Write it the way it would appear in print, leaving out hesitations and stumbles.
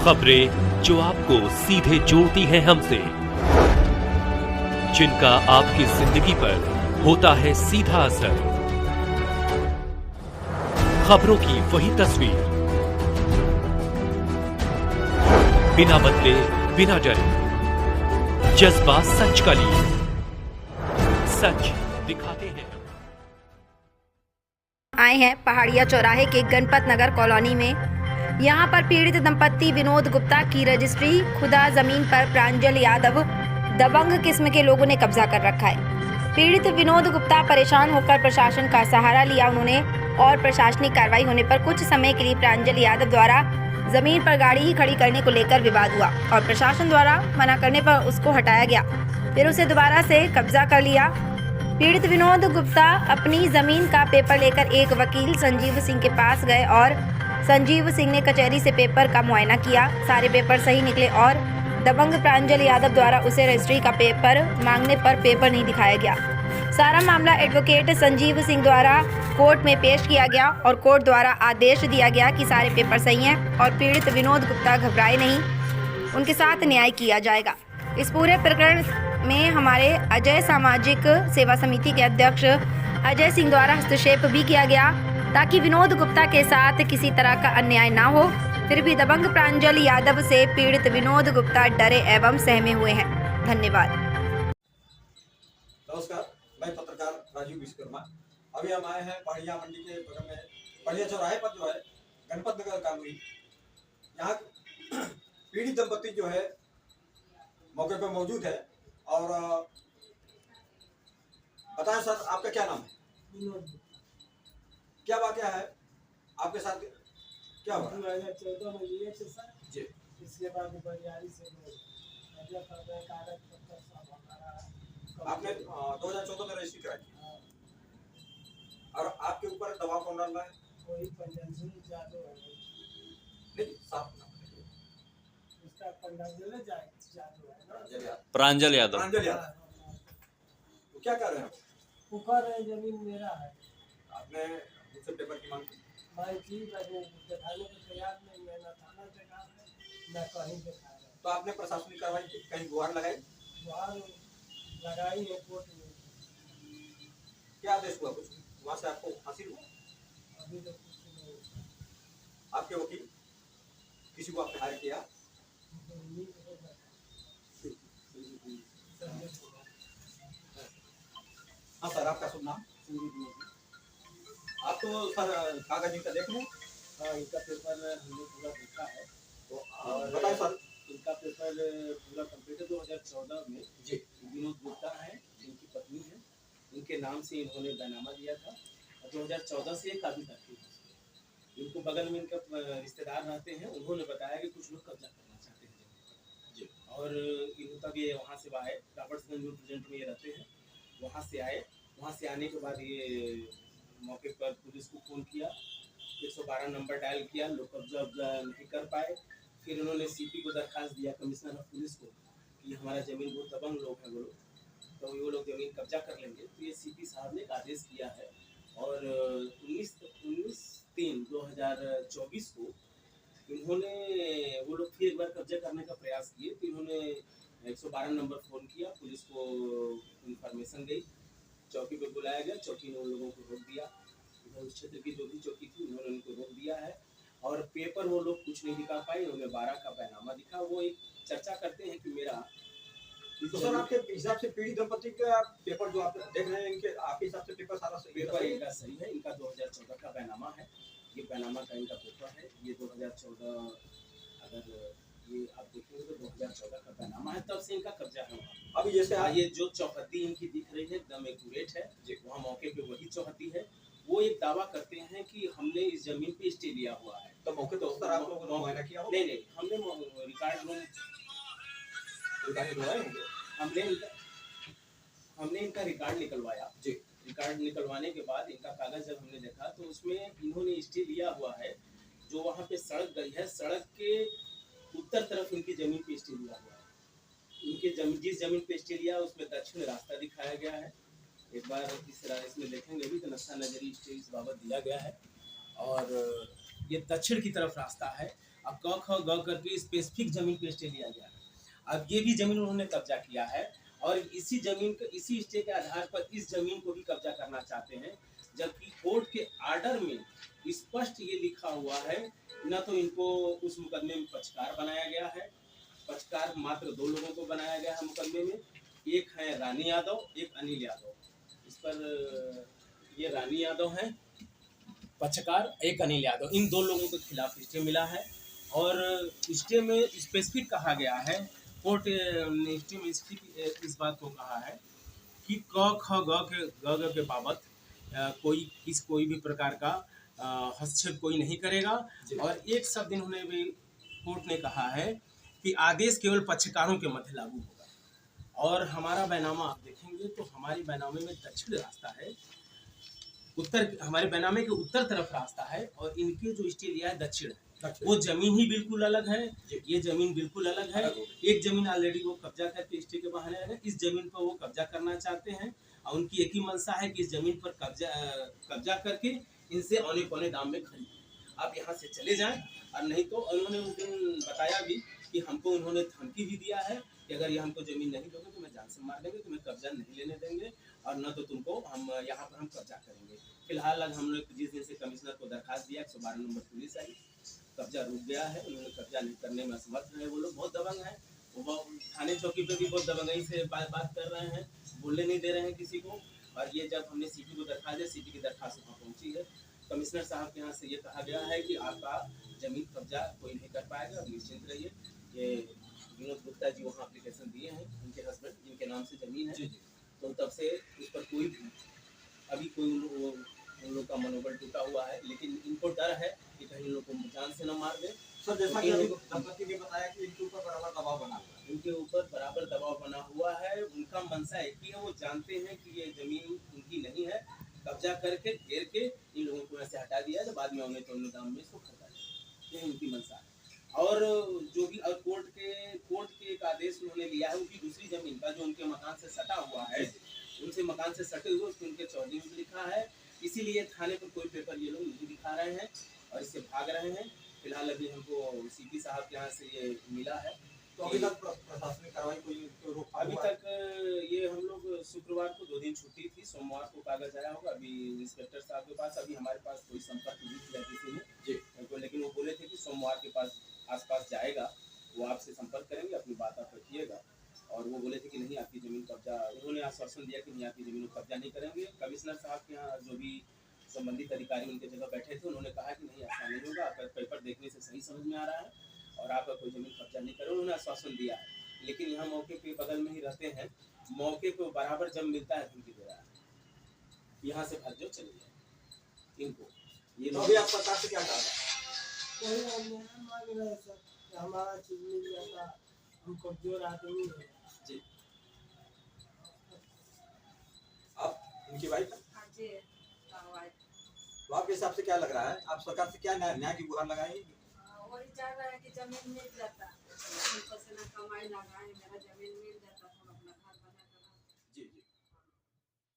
खबरें जो आपको सीधे जोड़ती हैं हमसे, जिनका आपकी जिंदगी पर होता है सीधा असर। खबरों की वही तस्वीर, बिना बदले बिना डरे, जज्बा सच का लिए, सच दिखाते हैं। आए हैं पहाड़िया चौराहे के गणपत नगर कॉलोनी में। यहाँ पर पीड़ित दंपत्ति विनोद गुप्ता की रजिस्ट्री खुदा जमीन पर प्रांजल यादव दबंग किस्म के लोगों ने कब्जा कर रखा है। पीड़ित विनोद गुप्ता परेशान होकर प्रशासन का सहारा लिया उन्होंने, और प्रशासनिक कार्रवाई होने पर कुछ समय के लिए प्रांजल यादव द्वारा जमीन पर गाड़ी ही खड़ी करने को लेकर विवाद हुआ और प्रशासन द्वारा मना करने पर उसको हटाया गया, फिर उसे दोबारा से कब्जा कर लिया। पीड़ित विनोद गुप्ता अपनी जमीन का पेपर लेकर एक वकील संजीव सिंह के पास गए और संजीव सिंह ने कचहरी से पेपर का मुआयना किया। सारे पेपर सही निकले और दबंग प्रांजल यादव द्वारा उसे रजिस्ट्री का पेपर मांगने पर पेपर नहीं दिखाया गया। सारा मामला एडवोकेट संजीव सिंह द्वारा कोर्ट में पेश किया गया और कोर्ट द्वारा आदेश दिया गया कि सारे पेपर सही हैं और पीड़ित विनोद गुप्ता घबराए नहीं, उनके साथ न्याय किया जाएगा। इस पूरे प्रकरण में हमारे अजय सामाजिक सेवा समिति के अध्यक्ष अजय सिंह द्वारा हस्तक्षेप भी किया गया ताकि विनोद गुप्ता के साथ किसी तरह का अन्याय ना हो। फिर भी दबंग प्रांजल यादव से पीड़ित विनोद गुप्ता डरे एवं सहमे हुए हैं। धन्यवाद। नमस्कार, मैं पत्रकार राजीव विश्वकर्मा। अभी हम आए हैं पहाड़िया मंडी के बगल में पहाड़िया चौराहे पर जो है गणपत नगर कॉलोनी। यहाँ पीड़ित दंपत्ति जो है मौके पर मौजूद है। और बताएं सर, आपका क्या नाम है? क्या वाकया है आपके साथ, क्या हुआ? 2014 में लिए थे सर जी। इसके बाद बरियारी से कागज पत्तर सब हमारा आपने 2014 में रजिस्ट्री कराई थी और आपके ऊपर दबाव कौन डाल रहा है? वही पंजाब जादू है, नहीं, साफ उसका पंजाब जादू है ना, प्रांजल यादव। प्रांजल यादव। तो क्या कर रहे हैं आप? ऊपर है, जमीन मेरा है। आपने मुझसे पेपर की मांग की? मैं की दिखाने को तैयार नहीं है, ना थाना देखा है ना कहीं देखा है। तो आपने प्रशासनिक कार्रवाई की, कहीं गुहार लगाई? वहाँ लगाई है कोर्ट में। क्या आदेश हुआ, कुछ वहाँ से आपको हासिल हुआ? अभी तो कुछ नहीं। आपके वकील किसी को आपने हायर किया? हाँ सर, आपका शुभ नाम? आप तो सर कागज इनका देख लें। हाँ, इनका पेपर हमने पूरा देखा है। तो बताएं सर। इनका पेपर पूरा कंप्लीट है। 2014 में जी। विनोद गुप्ता है, इनकी पत्नी है, इनके नाम से इन्होंने बैनामा दिया था और 2014 से एक कागज दाखिल है। इनको बगल में इनका रिश्तेदार रहते हैं, उन्होंने बताया कि कुछ लोग कब्जा करना चाहते हैं जी। और इन तब ये वहाँ से आए, रॉबर्ट्सगंज में प्रेजेंट में ये रहते हैं, वहाँ से आए। वहाँ से आने के बाद ये मौके पर पुलिस को फ़ोन किया, 112 नंबर डायल किया, लोग कब्जा नहीं कर पाए। फिर उन्होंने सीपी को दरखास्त दिया, कमिश्नर ऑफ पुलिस को, कि हमारा ज़मीन बहुत दबंग लोग हैं वो लोग, तो वो लोग ज़मीन कब्जा कर लेंगे। तो ये सीपी साहब ने एक आदेश दिया है और 19/3/2024 को इन्होंने वो लोग फिर एक बार कब्जा करने का प्रयास किए। तो इन्होंने 112 नंबर फ़ोन किया, पुलिस को इन्फॉर्मेशन गई, चौकी पे बुलाया गया, चौकी ने उन लोगों को रोक दिया। उस क्षेत्र की जो भी चौकी थी उन्होंने उनको रोक दिया है और पेपर वो लोग कुछ नहीं दिखा पाए। उन्होंने 12 का बैनामा दिखा। वो एक चर्चा करते हैं कि मेरा तो सर आपके हिसाब से पीड़ित दंपत्ति का पेपर जो आप देख रहे हैं, इनके आपके हिसाब से पेपर सारा सही पेपर इनका सही है। इनका 2014 का बैनामा है, ये बैनामा का इनका पेपर है। ये 2014 अगर ये आप देखेंगे तो 2014 का बैनामा है, तब से इनका कब्जा है वहाँ। अभी जैसे ये जो चौहद्दी इनकी दिख रही है एकदम एक्यूरेट है, वहाँ मौके पे वही चौहद्दी है। वो एक दावा करते हैं कि हमने इस जमीन पे स्टे लिया हुआ है। तो मौके तो सर आप लोगों ने मुआयना किया हो? नहीं, हमने रिकॉर्ड रूम हमने इनका रिकॉर्ड निकलवाया जी। रिकॉर्ड निकलवाने के बाद इनका कागज जब हमने देखा तो उसमें इन्होंने स्टे लिया हुआ है। जो वहाँ पे सड़क गई है, सड़क के उत्तर तरफ इनकी जमीन पे स्टे लिया हुआ है। इनके जिस जमीन पे स्टे लिया उसमें दक्षिण रास्ता दिखाया गया है। एक बार इसमें देखेंगे भी तो नक्शा नजरी स्टे इस बाबत दिया गया है और ये दक्षिण की तरफ रास्ता है। अब क ख ग करके स्पेसिफिक जमीन पे स्टे लिया गया है। अब ये भी जमीन उन्होंने कब्जा किया है और इसी जमीन के इसी स्टे के आधार पर इस जमीन को भी कब्जा करना चाहते हैं, जबकि कोर्ट के आर्डर में स्पष्ट ये लिखा हुआ है, न तो इनको उस मुकदमे में पक्षकार बनाया गया है, पक्षकार मात्र 2 लोगों को बनाया गया है मुकदमे में, एक है रानी यादव, एक अनिल यादव। इस पर ये रानी यादव हैं पक्षकार, एक अनिल यादव, इन 2 लोगों के खिलाफ स्टे मिला है। और स्टे में स्पेसिफिक कहा गया है, कोर्ट ने स्टे में इस बात को कहा है कि क ख ग के बाबत कोई भी प्रकार का हस्तक्षेप कोई नहीं करेगा। और एक शब्द इन्होंने भी कोर्ट ने कहा है कि आदेश केवल पक्षकारों के मध्य लागू होगा। और हमारा बैनामा आप देखेंगे तो हमारी बैनामे में दक्षिण रास्ता है, हमारे बैनामे के उत्तर तरफ रास्ता है और इनके जो स्टे लिया है दक्षिण है। वो जमीन ही बिल्कुल अलग है, ये जमीन बिल्कुल अलग है। एक जमीन ऑलरेडी वो कब्जा करके स्टे के बहाने है, इस जमीन पर वो कब्जा करना चाहते हैं और उनकी एक ही मंशा है कि इस जमीन पर कब्जा करके इनसे औने पौने दाम में खरीदें। आप यहाँ से चले जाएं, और नहीं तो उन्होंने उस दिन बताया भी कि हमको उन्होंने धमकी भी दिया है कि अगर ये हमको जमीन नहीं दोगे तो मैं जान से मार देंगे, तुम्हें कब्जा नहीं लेने देंगे और न तो तुमको हम यहाँ पर हम कब्जा करेंगे। फिलहाल आज हम लोग जिस दिन से कमिश्नर को दरखास्त दिया, 112 नंबर पुलिस आई, कब्जा रुक गया है, उन्होंने कब्जा नहीं करने में असमर्थ है। वो लोग बहुत दबंग हैं, वो थाने चौकी पे भी बहुत दबंगई से बात कर रहे हैं, बोलने नहीं दे रहे हैं किसी को। और ये जब हमने सीपी को दरखास्त दी, सीपी की दरखास्त वहाँ पहुँची है, कमिश्नर साहब के यहाँ से ये कहा गया है कि आपका जमीन कब्जा कोई नहीं कर पाएगा, निश्चिंत रहिए। ये विनोद गुप्ता जी वहाँ एप्लीकेशन दिए हैं, उनके हस्बैंड जिनके नाम से जमीन है, तो तब से उस पर कोई अभी कोई उन लोग का मनोबल टूटा हुआ है, लेकिन इनको डर है कि कहीं उन लोग को जान से न मार दे। सर जैसा कि दंपति ने बताया कि इनके ऊपर बराबर दबाव बना हुआ है, उनके ऊपर बराबर दबाव बना हुआ है, उनका मंशा एक ही है, वो जानते हैं कि ये जमीन उनकी नहीं है, कब्जा करके घेर के इन लोगों को ऐसे हटा दिया है, बाद में उन्हें तो दाम में इसको खरीदा जाए, ये उनकी मंशा है। और जो भी कोर्ट के एक आदेश उन्होंने लिया है, उनकी दूसरी जमीन का जो उनके मकान से सटा हुआ है, उनसे मकान से सटे हुए उसको उनके चौधरी में लिखा है, इसीलिए थाने पर कोई पेपर ये लोग नहीं दिखा रहे हैं और इससे भाग रहे हैं। फिलहाल अभी हमको सीपी साहब के यहाँ से ये मिला है। तो अभी तक प्रशासनिक कार्रवाई कोई रोक अभी तक ये हम लोग शुक्रवार को 2 दिन छुट्टी थी, सोमवार को कागज आया होगा। अभी इंस्पेक्टर साहब के पास अभी हमारे पास कोई संपर्क नहीं किया किसी ने जी, लेकिन वो बोले थे कि सोमवार के पास आसपास जाएगा, वो आपसे संपर्क करेंगे, अपनी बात आप रखिएगा। और वो बोले थे कि नहीं आपकी ज़मीन कब्जा, उन्होंने आश्वासन दिया कि नहीं आपकी ज़मीन को कब्जा नहीं करेंगे। कमिश्नर साहब के यहाँ जो भी संबंधित अधिकारी उनके जगह बैठे थे, उन्होंने कहा कि नहीं ऐसा नहीं होगा, आपका पेपर देखने से सही समझ में आ रहा है और आपका कोई ज़मीन कब्जा नहीं करें, उन्होंने आश्वासन दिया है। लेकिन यहाँ मौके पे बगल में ही रहते हैं, मौके को बराबर जब मिलता है धमकी दे रहा है, यहाँ से भाग जाओ चले जाओ इनको। ये तो अभी आप सरकार से क्या कहा हमारा चीज मिल जाता, हमको जोर आदमी है जी। आप इनकी वाइफ हैं? तो आपके हिसाब से क्या लग रहा है, आप सरकार से क्या न्याय की गुहार लगाएंगे? वही चाह रहा है कि जमीन मिल जाता, कमाई ना खाए, मेरा जमीन मिल जाता तो हम अपना घर बना कर जी जी।